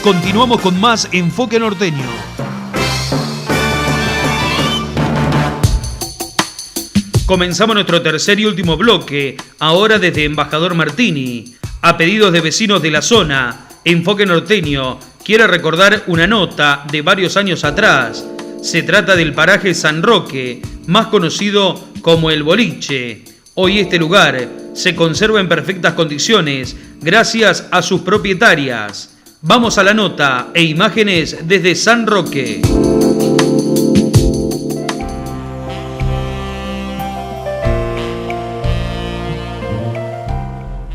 Continuamos con más Enfoque Norteño. Comenzamos nuestro tercer y último bloque, ahora desde Embajador Martini. A pedidos de vecinos de la zona, Enfoque Norteño quiere recordar una nota de varios años atrás. Se trata del paraje San Roque, más conocido como El Boliche. Hoy este lugar se conserva en perfectas condiciones gracias a sus propietarias. Vamos a la nota e imágenes desde San Roque.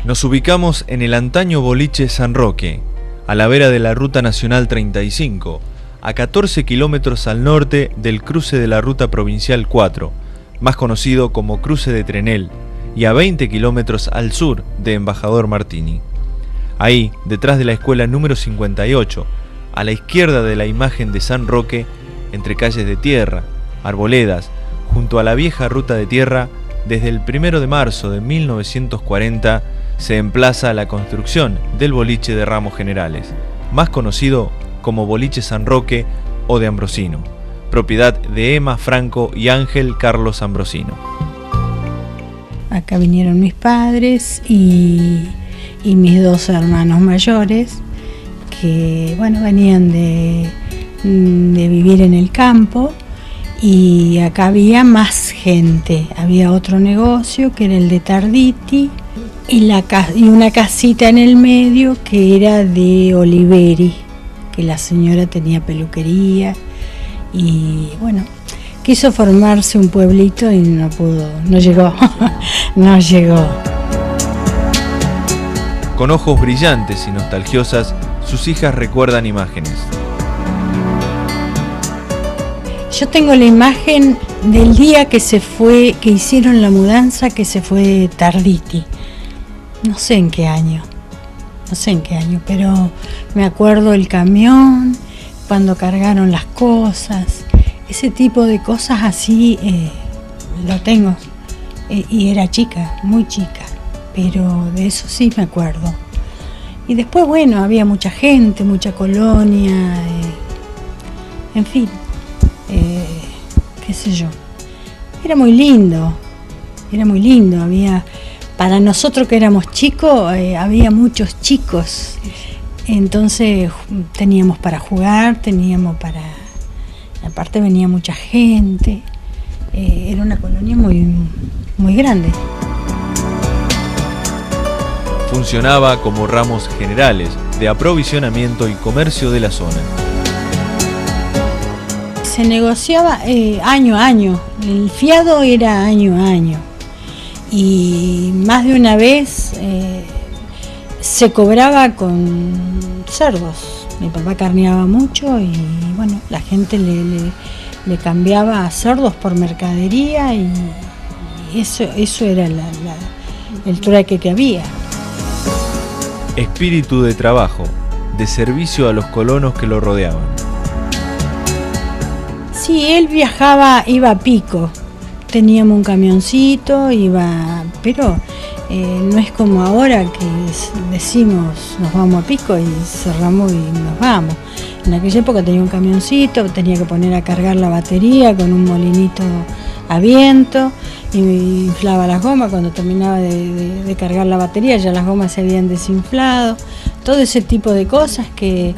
Nos ubicamos en el antaño Boliche San Roque, a la vera de la Ruta Nacional 35, a 14 kilómetros al norte del cruce de la Ruta Provincial 4, más conocido como Cruce de Trenel, y a 20 kilómetros al sur de Embajador Martini. Ahí, detrás de la escuela número 58, a la izquierda de la imagen de San Roque, entre calles de tierra, arboledas, junto a la vieja ruta de tierra, desde el 1 de marzo de 1940, se emplaza la construcción del Boliche de Ramos Generales, más conocido como Boliche San Roque o de Ambrosino, propiedad de Emma Franco y Ángel Carlos Ambrosino. Acá vinieron mis padres y mis dos hermanos mayores, que bueno, venían de vivir en el campo, y acá había más gente. Había otro negocio que era el de Tarditi, y una casita en el medio que era de Oliveri, que la señora tenía peluquería, y bueno, quiso formarse un pueblito y no pudo, no llegó, no llegó. Con ojos brillantes y nostalgiosas, sus hijas recuerdan imágenes. Yo tengo la imagen del día que hicieron la mudanza, que se fue Tarditi. No sé en qué año, pero me acuerdo el camión, cuando cargaron las cosas, ese tipo de cosas así, lo tengo. Y era chica, muy chica, pero de eso sí me acuerdo. Y después, bueno, había mucha gente, mucha colonia, en fin, qué sé yo. Era muy lindo, había... Para nosotros que éramos chicos, había muchos chicos, entonces teníamos para jugar, aparte venía mucha gente, era una colonia muy, muy grande. Funcionaba como ramos generales de aprovisionamiento y comercio de la zona. Se negociaba año a año, el fiado era año a año. Y más de una vez se cobraba con cerdos. Mi papá carneaba mucho y bueno, la gente le cambiaba cerdos por mercadería, y eso era el trueque que había. Espíritu de trabajo, de servicio a los colonos que lo rodeaban. Sí, él viajaba, iba a Pico. Teníamos un camioncito, pero no es como ahora que decimos nos vamos a Pico y cerramos y nos vamos. En aquella época tenía un camioncito, tenía que poner a cargar la batería con un molinito a viento, y inflaba las gomas. Cuando terminaba de cargar la batería ya las gomas se habían desinflado, todo ese tipo de cosas, que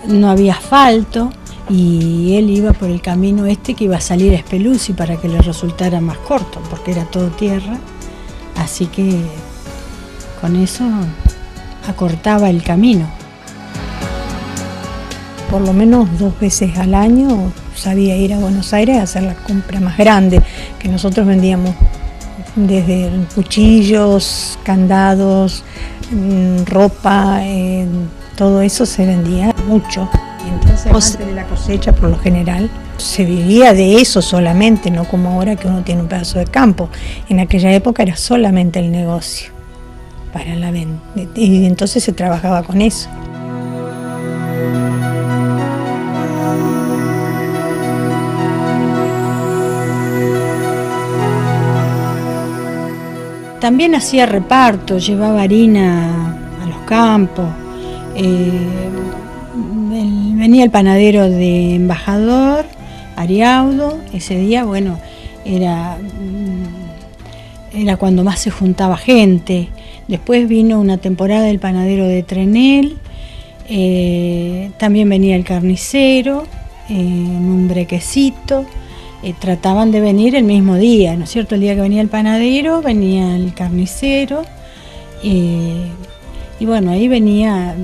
no había asfalto. Y él iba por el camino que iba a salir a Espeluzzi para que le resultara más corto, porque era todo tierra, así que con eso acortaba el camino. Por lo menos 2 veces al año sabía ir a Buenos Aires a hacer la compra más grande, que nosotros vendíamos desde cuchillos, candados, ropa, todo eso se vendía mucho. Entonces, antes de la cosecha, por lo general, se vivía de eso solamente, no como ahora que uno tiene un pedazo de campo. En aquella época era solamente el negocio para la venta, y entonces se trabajaba con eso. También hacía reparto, llevaba harina a los campos. venía el panadero de Embajador, Ariaudo. Ese día, bueno, era cuando más se juntaba gente. Después vino una temporada del panadero de Trenel, también venía el carnicero, en un brequecito. Trataban de venir el mismo día, ¿no es cierto? El día que venía el panadero, venía el carnicero, y bueno, ahí venía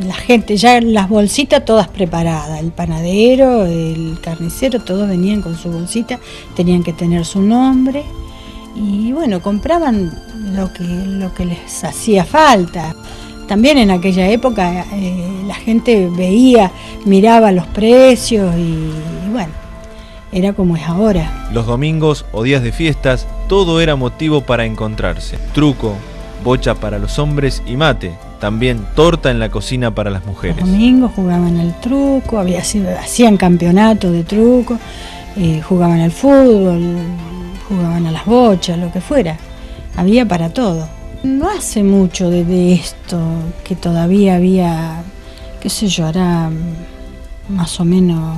la gente, ya las bolsitas todas preparadas, el panadero, el carnicero, todos venían con su bolsita, tenían que tener su nombre, y bueno, compraban lo que les hacía falta. También en aquella época la gente veía, miraba los precios y bueno, era como es ahora. Los domingos o días de fiestas, todo era motivo para encontrarse. Truco, bocha para los hombres y mate. También torta en la cocina para las mujeres. Los domingos jugaban al truco, hacían campeonatos de truco, jugaban al fútbol, jugaban a las bochas, lo que fuera. Había para todo. No hace mucho de esto, que todavía había, qué sé yo, hará más o menos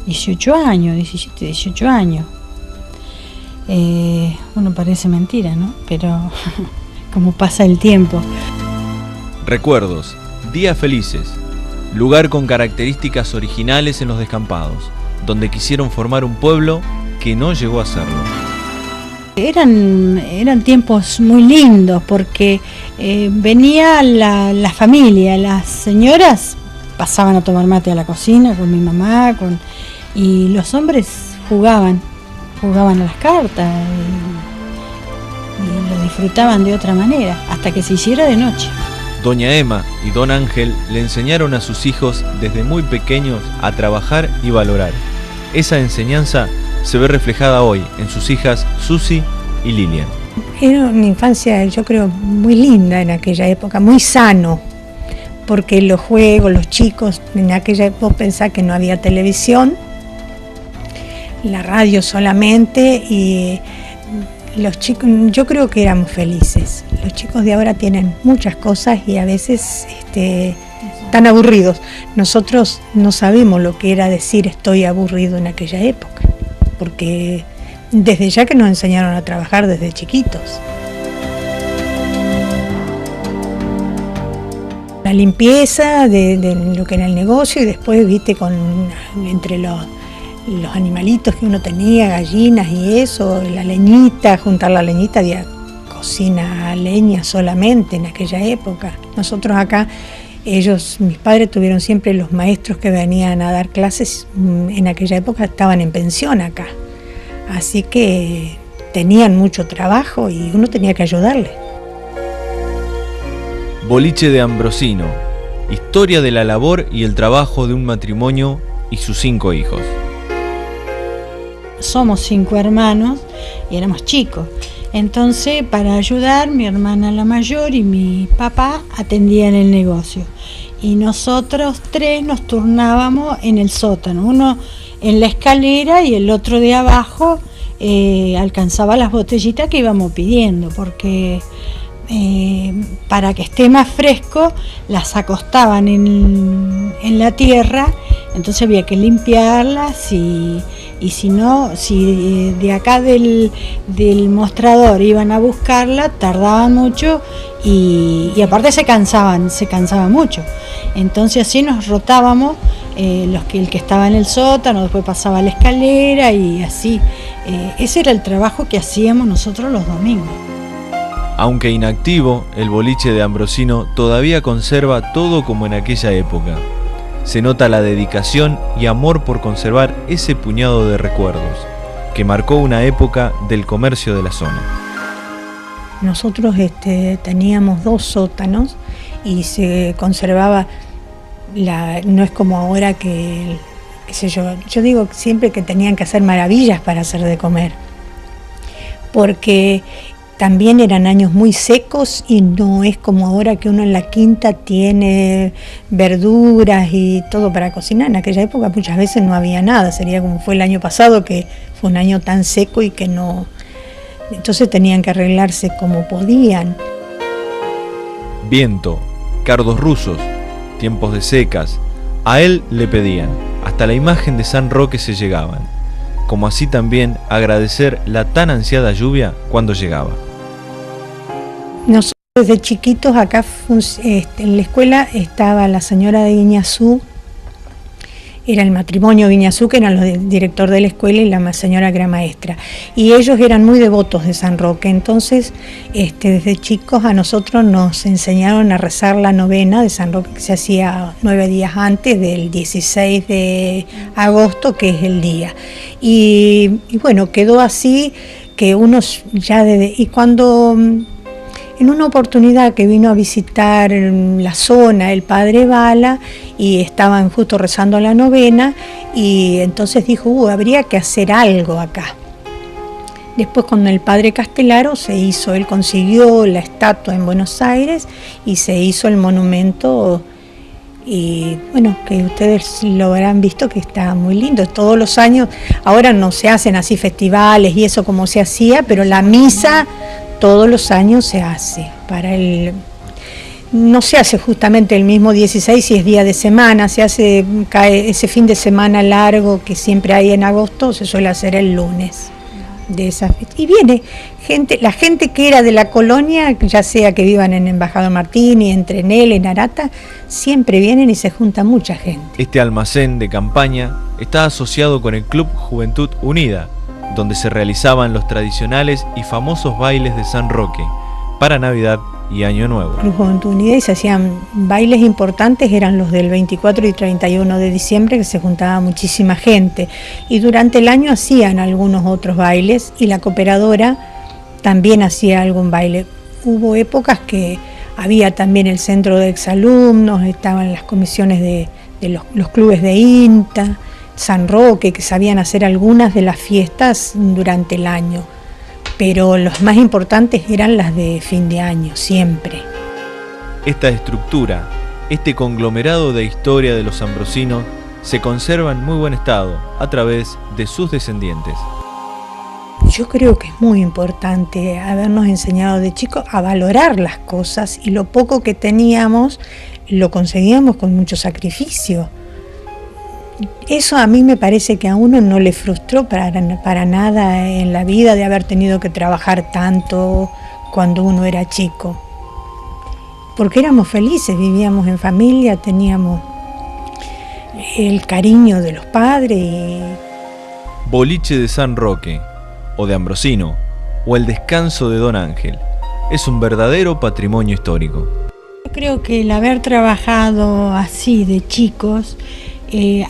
18 años, 17, 18 años. Bueno, parece mentira, ¿no? Pero como pasa el tiempo. Recuerdos, días felices, lugar con características originales en los descampados, donde quisieron formar un pueblo que no llegó a serlo. Eran tiempos muy lindos porque venía la familia, las señoras pasaban a tomar mate a la cocina con mi mamá, y los hombres jugaban a las cartas y lo disfrutaban de otra manera, hasta que se hiciera de noche. Doña Emma y don Ángel le enseñaron a sus hijos desde muy pequeños a trabajar y valorar. Esa enseñanza se ve reflejada hoy en sus hijas Susi y Lilian. Era una infancia, yo creo, muy linda en aquella época, muy sano, porque los juegos, los chicos, en aquella época pensá que no había televisión, la radio solamente, y los chicos, yo creo que éramos felices. Los chicos de ahora tienen muchas cosas y a veces están aburridos. Nosotros no sabemos lo que era decir estoy aburrido en aquella época, porque desde ya que nos enseñaron a trabajar desde chiquitos. La limpieza de lo que era el negocio, y después, viste, entre los animalitos que uno tenía, gallinas y eso, la leñita, juntar la leñita, había cocina a leña solamente en aquella época. Nosotros acá, mis padres tuvieron siempre los maestros que venían a dar clases, en aquella época estaban en pensión acá, así que tenían mucho trabajo y uno tenía que ayudarle. Boliche de Ambrosino, historia de la labor y el trabajo de un matrimonio y sus 5 hijos. Somos 5 hermanos y éramos chicos. Entonces, para ayudar, mi hermana la mayor y mi papá atendían el negocio. Y nosotros 3 nos turnábamos en el sótano. Uno en la escalera y el otro de abajo alcanzaba las botellitas que íbamos pidiendo, porque para que esté más fresco las acostaban en la tierra, entonces había que limpiarlas y si no, si de acá del mostrador iban a buscarla, tardaban mucho y aparte se cansaban mucho. Entonces así nos rotábamos, el que estaba en el sótano, después pasaba a la escalera y así. Ese era el trabajo que hacíamos nosotros los domingos. Aunque inactivo, el boliche de Ambrosino todavía conserva todo como en aquella época. Se nota la dedicación y amor por conservar ese puñado de recuerdos que marcó una época del comercio de la zona. Nosotros teníamos 2 sótanos y se conservaba, no es como ahora que, qué sé yo digo siempre que tenían que hacer maravillas para hacer de comer, porque también eran años muy secos y no es como ahora que uno en la quinta tiene verduras y todo para cocinar. En aquella época muchas veces no había nada, sería como fue el año pasado, que fue un año tan seco y que no... Entonces tenían que arreglarse como podían. Viento, cardos rusos, tiempos de secas, a él le pedían, hasta la imagen de San Roque se llegaban, como así también agradecer la tan ansiada lluvia cuando llegaba. Nosotros desde chiquitos acá en la escuela estaba la señora de Guiñazú, era el matrimonio Guiñazú, que eran los director de la escuela, y la señora que era maestra. Y ellos eran muy devotos de San Roque, entonces desde chicos a nosotros nos enseñaron a rezar la novena de San Roque, que se hacía 9 días antes del 16 de agosto, que es el día. Y bueno, quedó así que uno ya y cuando... En una oportunidad que vino a visitar la zona el padre Bala y estaban justo rezando la novena, y entonces dijo, habría que hacer algo acá. Después con el padre Castelaro él consiguió la estatua en Buenos Aires y se hizo el monumento, y bueno, que ustedes lo habrán visto que está muy lindo. Todos los años, ahora no se hacen así festivales y eso como se hacía, pero la misa todos los años se hace. No se hace justamente el mismo 16 si es día de semana, cae ese fin de semana largo que siempre hay en agosto, se suele hacer el lunes de esa fiesta. Y viene la gente que era de la colonia, ya sea que vivan en Embajador Martini, en Trenel, en Arata, siempre vienen y se junta mucha gente. Este almacén de campaña está asociado con el Club Juventud Unida, donde se realizaban los tradicionales y famosos bailes de San Roque para Navidad y Año Nuevo. Club Juventud Unida, y se hacían bailes importantes, eran los del 24 y 31 de diciembre, que se juntaba muchísima gente, y durante el año hacían algunos otros bailes, y la cooperadora también hacía algún baile. Hubo épocas que había también el centro de exalumnos, estaban las comisiones de los clubes de INTA, San Roque, que sabían hacer algunas de las fiestas durante el año, pero los más importantes eran las de fin de año, siempre. Esta estructura, este conglomerado de historia de los ambrosinos, se conserva en muy buen estado a través de sus descendientes. Yo creo que es muy importante habernos enseñado de chicos a valorar las cosas, y lo poco que teníamos lo conseguíamos con mucho sacrificio. Eso a mí me parece que a uno no le frustró para nada en la vida, de haber tenido que trabajar tanto cuando uno era chico. Porque éramos felices, vivíamos en familia, teníamos el cariño de los padres. Boliche de San Roque, o de Ambrosino, o el descanso de Don Ángel, es un verdadero patrimonio histórico. Yo creo que el haber trabajado así de chicos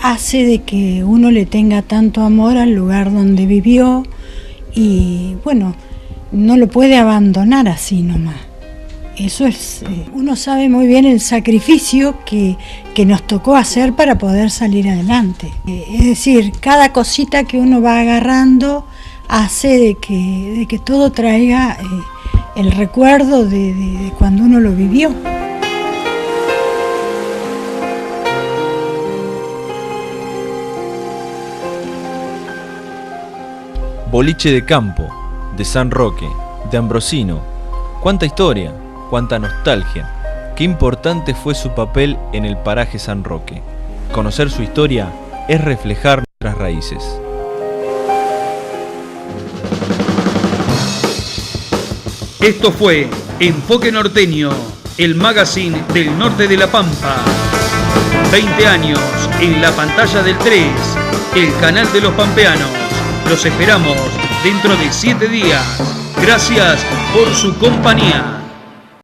hace de que uno le tenga tanto amor al lugar donde vivió, y bueno, no lo puede abandonar así nomás. Eso es, uno sabe muy bien el sacrificio que nos tocó hacer para poder salir adelante. Es decir, cada cosita que uno va agarrando hace de que todo traiga el recuerdo de cuando uno lo vivió. Boliche de campo, de San Roque, de Ambrosino. Cuánta historia, cuánta nostalgia. Qué importante fue su papel en el paraje San Roque. Conocer su historia es reflejar nuestras raíces. Esto fue Enfoque Norteño, el magazine del norte de La Pampa. 20 años en la pantalla del 3, el canal de los pampeanos. Los esperamos dentro de 7 días. Gracias por su compañía.